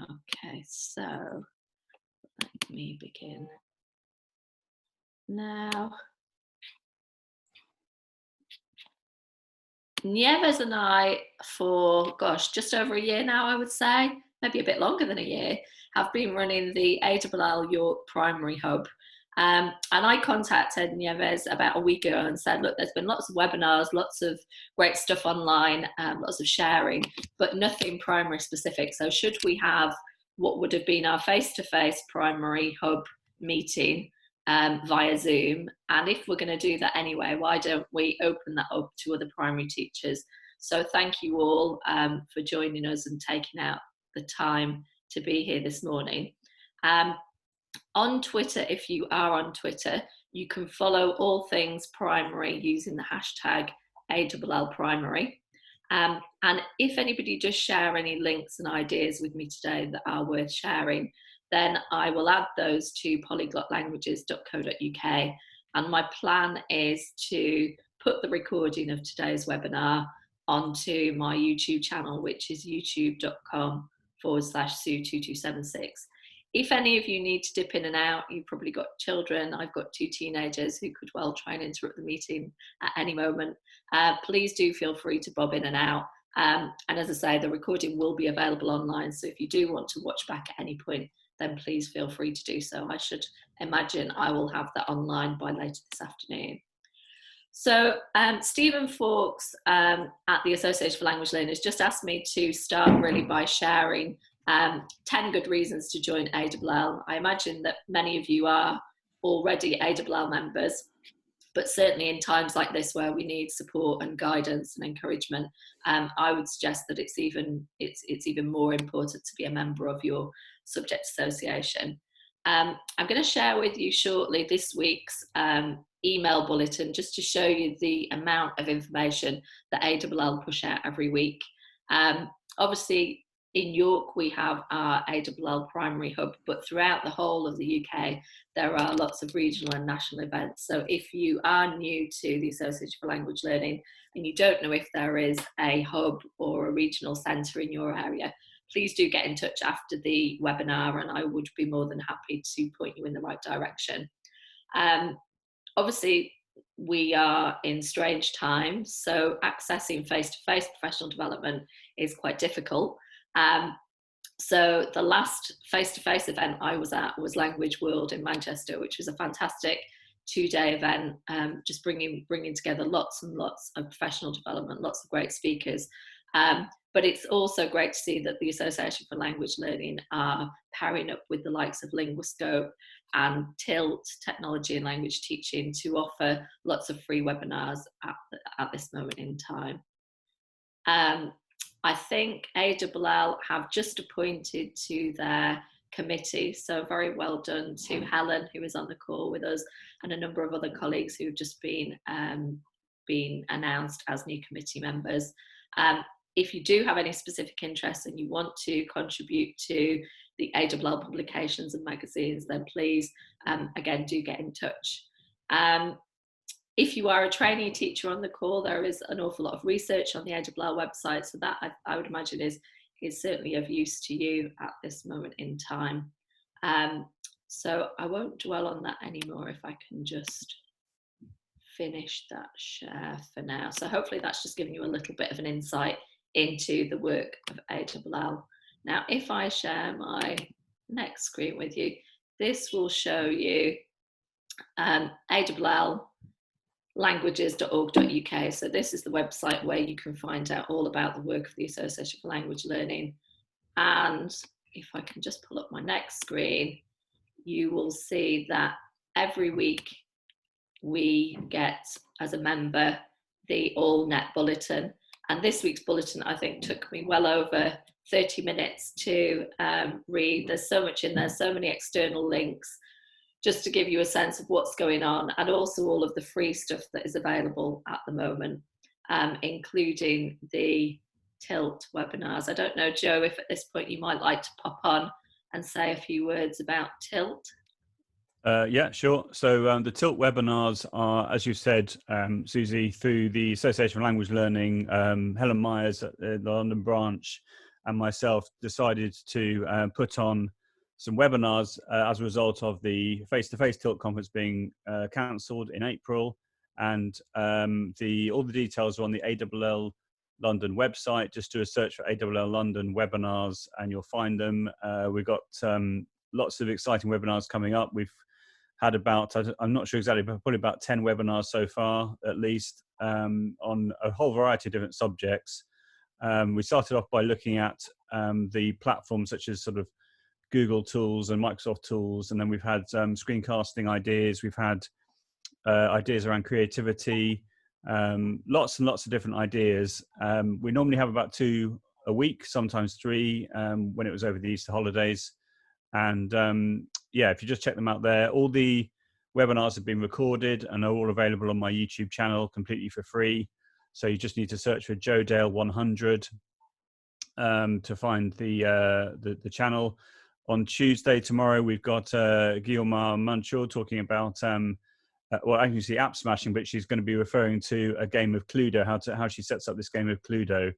Okay, so let me begin now. Nieves and I, for just over a year now, I would say, maybe a bit longer than a year, have been running the ALL York Primary Hub. And I contacted Nieves about a week ago and said, look, there's been lots of webinars, lots of great stuff online, lots of sharing, but nothing primary specific. So should we have what would have been our face-to-face primary hub meeting via Zoom? And if we're going to do that anyway, why don't we open that up to other primary teachers? So thank you all for joining us and taking out the time to be here this morning. On Twitter, if you are on Twitter, you can follow all things primary using the hashtag ALLPrimary. And if anybody does share any links and ideas with me today that are worth sharing, then I will add those to polyglotlanguages.co.uk. And my plan is to put the recording of today's webinar onto my YouTube channel, which is youtube.com/Sue2276. If any of you need to dip in and out, you've probably got children. I've got 2 teenagers who could well try and interrupt the meeting at any moment. Please do feel free to bob in and out. And as I say, the recording will be available online. So if you do want to watch back at any point, then please feel free to do so. I should imagine I will have that online by later this afternoon. So Stephen Fawkes at the Association for Language Learners just asked me to start really by sharing 10 good reasons to join ALL. I imagine that many of you are already ALL members, but certainly in times like this where we need support and guidance and encouragement, I would suggest that it's even more important to be a member of your subject association. I'm going to share with you shortly this week's email bulletin just to show you the amount of information that ALL push out every week. Obviously, in York, we have our ALL Primary Hub, but throughout the whole of the UK, there are lots of regional and national events. So if you are new to the Association for Language Learning and you don't know if there is a hub or a regional centre in your area, please do get in touch after the webinar and I would be more than happy to point you in the right direction. Obviously, we are in strange times, so accessing face-to-face professional development is quite difficult. So the last face-to-face event I was at was Language World in Manchester, which was a fantastic 2-day event, just bringing together lots and lots of professional development, lots of great speakers. But it's also great to see that the Association for Language Learning are pairing up with the likes of Linguascope and Tilt, Technology and Language Teaching, to offer lots of free webinars at this moment in time. I think ALL have just appointed to their committee, so very well done to Helen, who is on the call with us, and a number of other colleagues who have just been announced as new committee members. If you do have any specific interest and you want to contribute to the ALL publications and magazines, then please, again, do get in touch. If you are a trainee teacher on the call, there is an awful lot of research on the ALL website, so that I would imagine is certainly of use to you at this moment in time. So I won't dwell on that anymore if I can just finish that share for now. So hopefully that's just giving you a little bit of an insight into the work of ALL. Now, if I share my next screen with you, this will show you ALL.languages.org.uk. So this is the website where you can find out all about the work of the Association for Language Learning. And if I can just pull up my next screen, you will see that every week we get, as a member, the All Net Bulletin. And this week's bulletin, I think, took me well over 30 minutes to read. There's so much in there, so many external links, just to give you a sense of what's going on, and also all of the free stuff that is available at the moment, including the Tilt webinars. I don't know, Joe, if at this point you might like to pop on and say a few words about Tilt. Yeah, sure. So the Tilt webinars are, as you said, Susie, through the Association for Language Learning, Helen Myers at the London branch and myself decided to put on some webinars as a result of the face-to-face Tilt conference being cancelled in April. And all the details are on the ALL London website. Just do a search for ALL London webinars and you'll find them. We've got lots of exciting webinars coming up. We've had about, I'm not sure exactly, but probably about 10 webinars so far, at least, on a whole variety of different subjects. We started off by looking at the platforms such as sort of Google tools and Microsoft tools, and then we've had screencasting ideas. We've had ideas around creativity, lots and lots of different ideas. We normally have about 2 a week, sometimes 3 when it was over the Easter holidays. And yeah, if you just check them out there, all the webinars have been recorded and are all available on my YouTube channel completely for free. So you just need to search for Joe Dale 100 to find the channel. On Tuesday, tomorrow, we've got Guillaume Manchur talking about well, I can see app smashing, but she's going to be referring to a game of Cluedo, how she sets up this game of Cluedo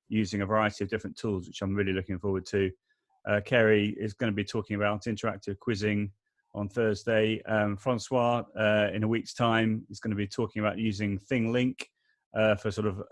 using a variety of different tools, which I'm really looking forward to. Kerry is going to be talking about interactive quizzing on Thursday. Francois, in a week's time, is going to be talking about using ThingLink for sort of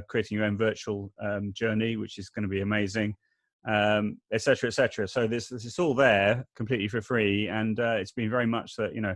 creating your own virtual journey, which is going to be amazing, et cetera, et cetera. So this is all there completely for free. And it's been very much that, you know,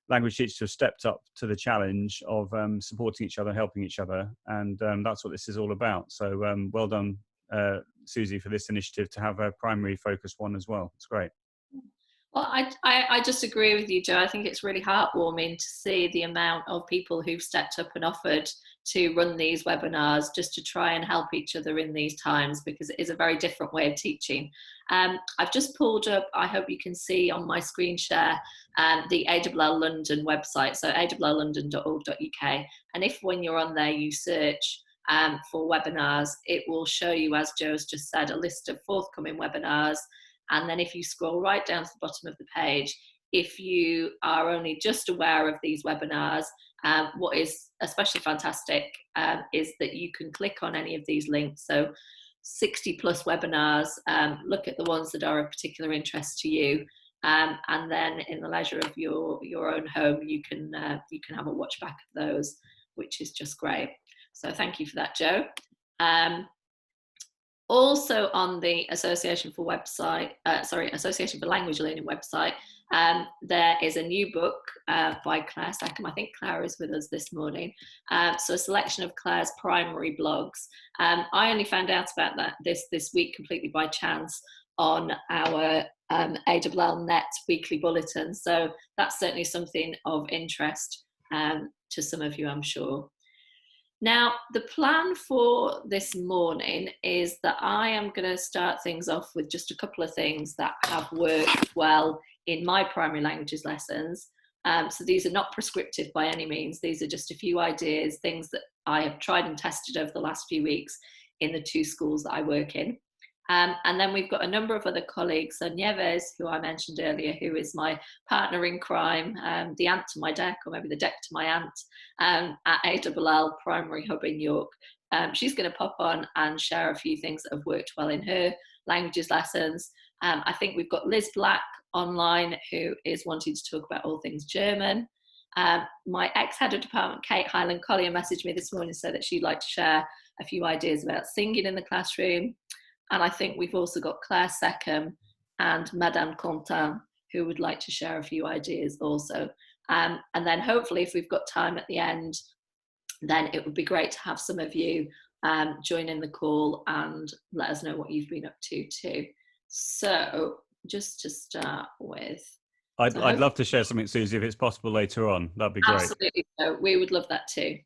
language teachers have stepped up to the challenge of supporting each other, helping each other. And that's what this is all about. So well done, Susie, for this initiative to have a primary focused one as well. It's great. Well, I just agree with you, Joe. I think it's really heartwarming to see the amount of people who've stepped up and offered to run these webinars just to try and help each other in these times, because it is a very different way of teaching. I've just pulled up, I hope you can see on my screen share, the ALL London website, so alllondon.org.uk. And if when you're on there you search for webinars, it will show you, as Joe's just said, a list of forthcoming webinars. And then if you scroll right down to the bottom of the page, if you are only just aware of these webinars, what is especially fantastic is that you can click on any of these links. So 60 plus webinars, look at the ones that are of particular interest to you. And then in the leisure of your own home, you can have a watch back of those, which is just great. So thank you for that, Joe. Also on the Association for Language Learning website, there is a new book by Claire Seckham. I think Claire is with us this morning. So a selection of Claire's primary blogs. I only found out about that this week completely by chance on our ALL Net weekly bulletin. So that's certainly something of interest to some of you, I'm sure. Now, the plan for this morning is that I am going to start things off with just a couple of things that have worked well in my primary languages lessons. So these are not prescriptive by any means. These are just a few ideas, things that I have tried and tested over the last few weeks in the 2 schools that I work in. And then we've got a number of other colleagues. So Nieves, who I mentioned earlier, who is my partner in crime, the aunt to my deck, or maybe the deck to my aunt, at ALL Primary Hub in York. She's going to pop on and share a few things that have worked well in her languages lessons. I think we've got Liz Black online, who is wanting to talk about all things German. My ex-head of department, Kate Highland-Collier, messaged me this morning and said that she'd like to share a few ideas about singing in the classroom. And I think we've also got Claire Seckham and Madame Contin, who would like to share a few ideas also. And then hopefully, if we've got time at the end, then it would be great to have some of you join in the call and let us know what you've been up to too. So just to start with. I'd love to share something, Susie, if it's possible later on. That'd be great. Absolutely. So we would love that too.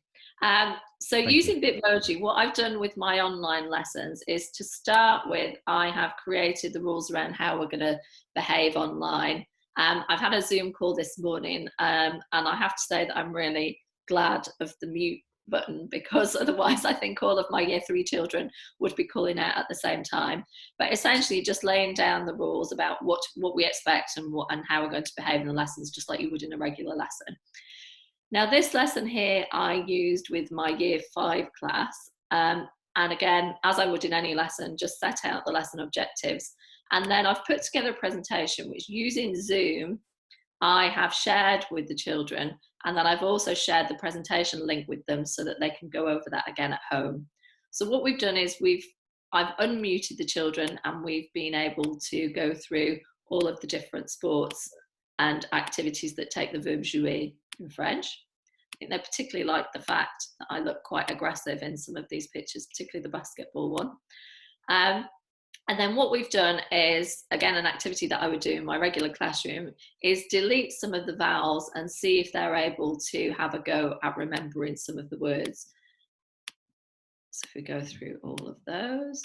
So using Bitmoji, what I've done with my online lessons is to start with, I have created the rules around how we're going to behave online. I've had a Zoom call this morning, and I have to say that I'm really glad of the mute button, because otherwise I think all of my year 3 children would be calling out at the same time. But essentially just laying down the rules about what we expect and how we're going to behave in the lessons, just like you would in a regular lesson. Now, this lesson here I used with my year 5 class, and And again, as I would in any lesson, just set out the lesson objectives. And then I've put together a presentation which, using Zoom, I have shared with the children, and then I've also shared the presentation link with them so that they can go over that again at home. So what we've done is I've unmuted the children, and we've been able to go through all of the different sports and activities that take the verb jouer in French. I think they particularly like the fact that I look quite aggressive in some of these pictures, particularly the basketball one. And then what we've done is, again, an activity that I would do in my regular classroom, is delete some of the vowels and see if they're able to have a go at remembering some of the words. So if we go through all of those.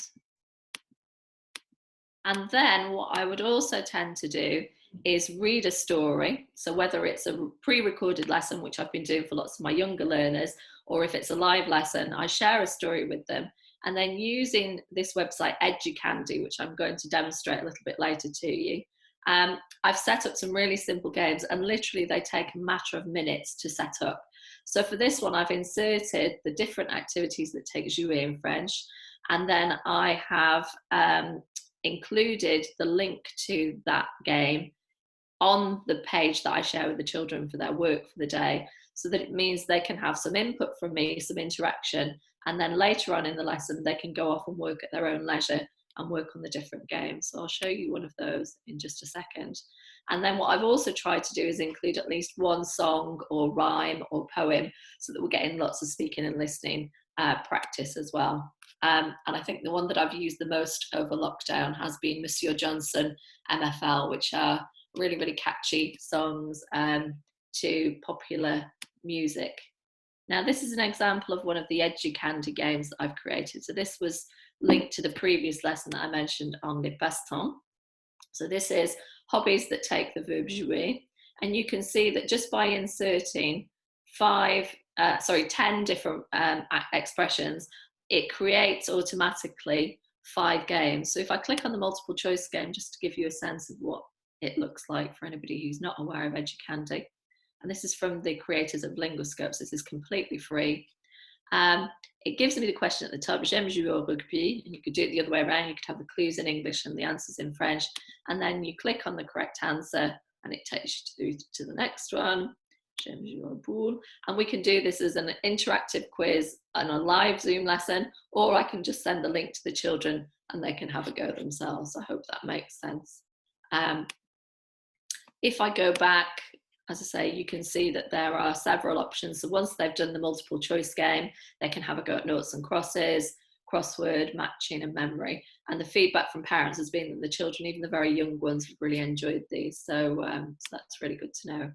And then what I would also tend to do is read a story. So whether it's a pre-recorded lesson, which I've been doing for lots of my younger learners, or if it's a live lesson, I share a story with them. And then using this website, Educandy, which I'm going to demonstrate a little bit later to you, I've set up some really simple games, and literally they take a matter of minutes to set up. So for this one, I've inserted the different activities that take jouer in French, and then I have included the link to that game on the page that I share with the children for their work for the day, so that it means they can have some input from me, some interaction, and then later on in the lesson they can go off and work at their own leisure and work on the different games. So I'll show you one of those in just a second. And then what I've also tried to do is include at least one song or rhyme or poem, so that we're getting lots of speaking and listening practice as well. And I think the one that I've used the most over lockdown has been Monsieur Johnson MFL, which are really, really catchy songs to popular music. Now, this is an example of one of the Educandy games that I've created. So this was linked to the previous lesson that I mentioned on les passe-temps. So this is hobbies that take the verb jouer. And you can see that just by inserting 10 different expressions, it creates automatically 5 games. So if I click on the multiple choice game, just to give you a sense of what it looks like for anybody who's not aware of Educandy, and this is from the creators of Linguoscope, so this is completely free. It gives me the question at the top, j'aime jouer au rugby, and you could do it the other way around. You could have the clues in English and the answers in French, and then you click on the correct answer and it takes you through to the next one, j'aime jouer au boule. And we can do this as an interactive quiz and a live Zoom lesson, or I can just send the link to the children and they can have a go themselves. I hope that makes sense. If I go back, as I say, you can see that there are several options. So once they've done the multiple choice game, they can have a go at noughts and crosses, crossword, matching and memory. And the feedback from parents has been that the children, even the very young ones, have really enjoyed these. So that's really good to know.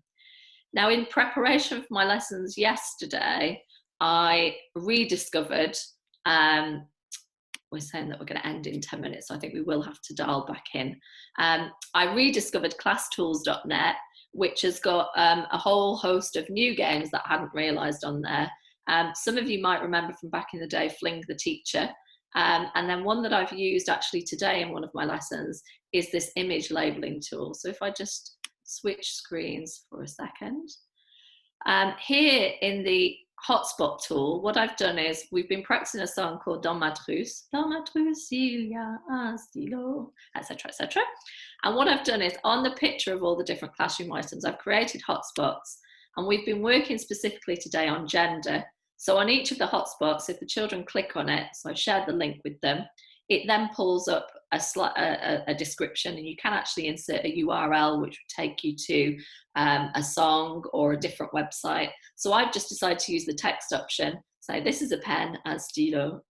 Now, in preparation for my lessons yesterday, I rediscovered, we're saying that we're going to end in 10 minutes, so I think we will have to dial back in. I rediscovered classtools.net, which has got a whole host of new games that I hadn't realised on there. Some of you might remember from back in the day, Fling the Teacher. And then one that I've used actually today in one of my lessons is this image labelling tool. So if I just switch screens for a second. Here in the hotspot tool, what I've done is we've been practicing a song called Dans ma trousse. Dans ma trousse, il y a un stylo, etc., etc. And what I've done is on the picture of all the different classroom items, I've created hotspots, and we've been working specifically today on gender. So on each of the hotspots, if the children click on it, so I've shared the link with them, it then pulls up a description, and you can actually insert a URL which would take you to a song or a different website. So I've just decided to use the text option. So this is a pen, un stylo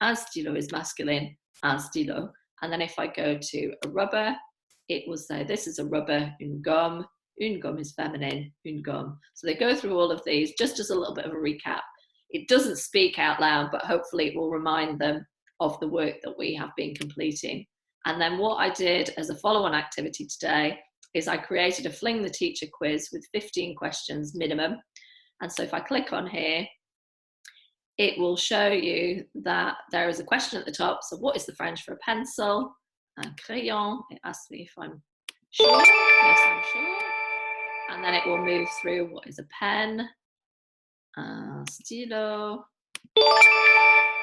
is masculine, un stylo. And then if I go to a rubber, it will say this is a rubber, une gomme is feminine, une gomme. So they go through all of these just as a little bit of a recap. It doesn't speak out loud, but hopefully it will remind them of the work that we have been completing. And then what I did as a follow-on activity today is I created a Fling the Teacher quiz with 15 questions minimum. And so if I click on here, it will show you that there is a question at the top. So what is the French for a pencil? Un crayon. It asks me if I'm sure. Yes, I'm sure. And then it will move through what is a pen, un stylo,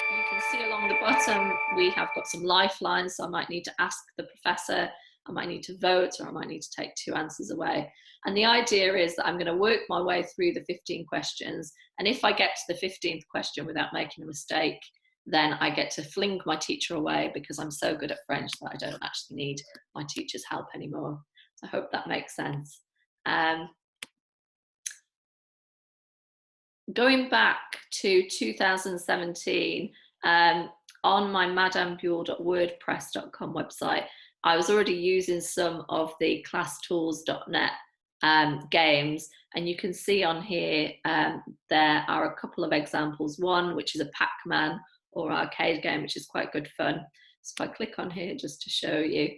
You can see along the bottom, we have got some lifelines. So I might need to ask the professor, I might need to vote, or I might need to take 2 answers away. And the idea is that I'm going to work my way through the 15 questions. And if I get to the 15th question without making a mistake, then I get to fling my teacher away because I'm so good at French that I don't actually need my teacher's help anymore. So I hope that makes sense. Going back to 2017, on my madambuell.wordpress.com website, I was already using some of the classtools.net games, and you can see on here there are a couple of examples. One which is a Pac-Man or arcade game, which is quite good fun. So if I click on here just to show you.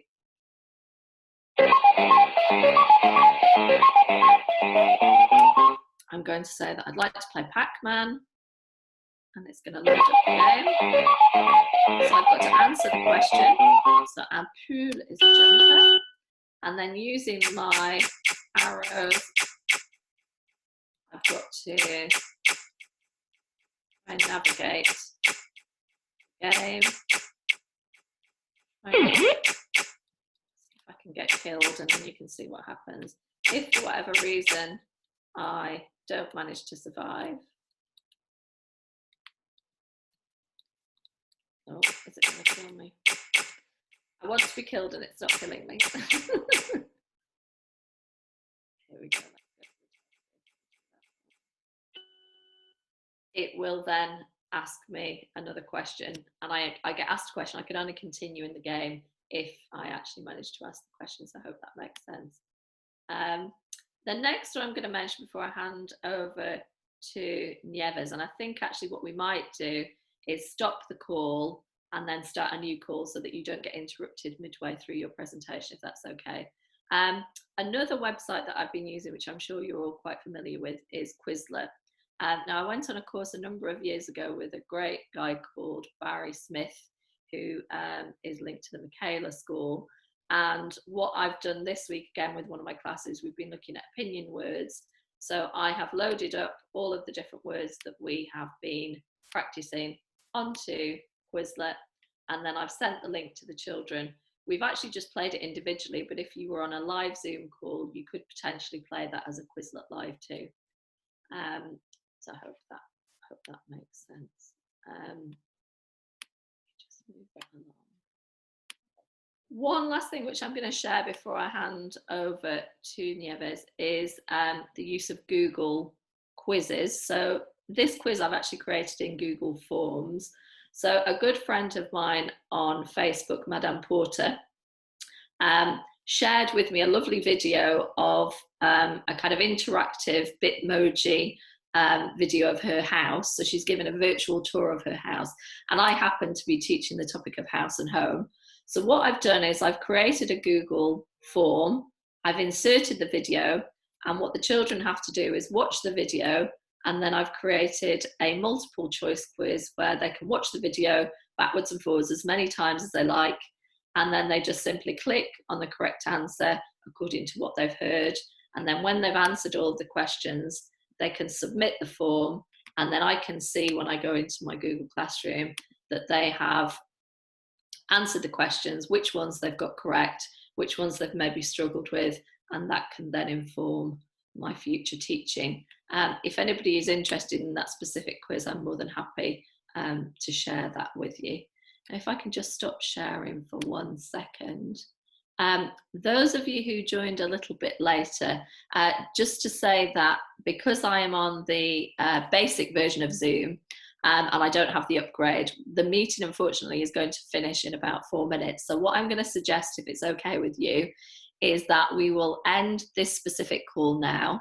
I'm going to say that I'd like to play Pac-Man, and it's going to load up the game. So I've got to answer the question. So un poule is a jumper. And then using my arrows, I've got to try and navigate the game. See if I can get killed, and then you can see what happens. If for whatever reason I don't manage to survive. Oh, is it going to kill me? I want to be killed and it's not killing me. Here we go. It will then ask me another question, and I get asked a question. I can only continue in the game if I actually manage to ask the question, so I hope that makes sense. The next one I'm going to mention before I hand over to Nieves, and I think actually what we might do is stop the call and then start a new call so that you don't get interrupted midway through your presentation, if that's okay. Another website that I've been using, which I'm sure you're all quite familiar with, is Quizlet. Now, I went on a course a number of years ago with a great guy called Barry Smith, who is linked to the Michaela School. And what I've done this week, again, with one of my classes, we've been looking at opinion words. So I have loaded up all of the different words that we have been practicing onto Quizlet, and then I've sent the link to the children. We've actually just played it individually, but if you were on a live Zoom call, you could potentially play that as a Quizlet live too. So I hope that makes sense. Just move it along. One last thing which I'm going to share before I hand over to Nieves is the use of Google quizzes. So this quiz I've actually created in Google Forms. So a good friend of mine on Facebook, Madame Porter, shared with me a lovely video of a kind of interactive Bitmoji video of her house. So she's given a virtual tour of her house, and I happen to be teaching the topic of house and home. So what I've done is I've created a Google form, I've inserted the video, and what the children have to do is watch the video, and then I've created a multiple choice quiz where they can watch the video backwards and forwards as many times as they like, and then they just simply click on the correct answer according to what they've heard, and then when they've answered all of the questions, they can submit the form, and then I can see when I go into my Google Classroom that they have answered the questions, which ones they've got correct, which ones they've maybe struggled with, and that can then inform my future teaching. If anybody is interested in that specific quiz, I'm more than happy to share that with you. And if I can just stop sharing for 1 second. Those of you who joined a little bit later, just to say that because I am on the basic version of Zoom, and I don't have the upgrade, the meeting unfortunately is going to finish in about 4 minutes. So what I'm going to suggest, if it's okay with you, is that we will end this specific call now.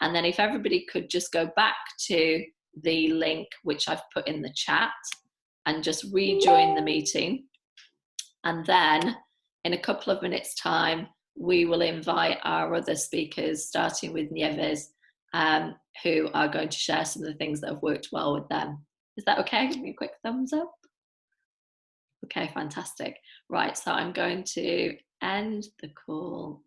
And then if everybody could just go back to the link which I've put in the chat and just rejoin the meeting. And then in a couple of minutes time, we will invite our other speakers, starting with Nieves, who are going to share some of the things that have worked well with them. Is that okay? Give me a quick thumbs up. Okay, fantastic. Right, so I'm going to end the call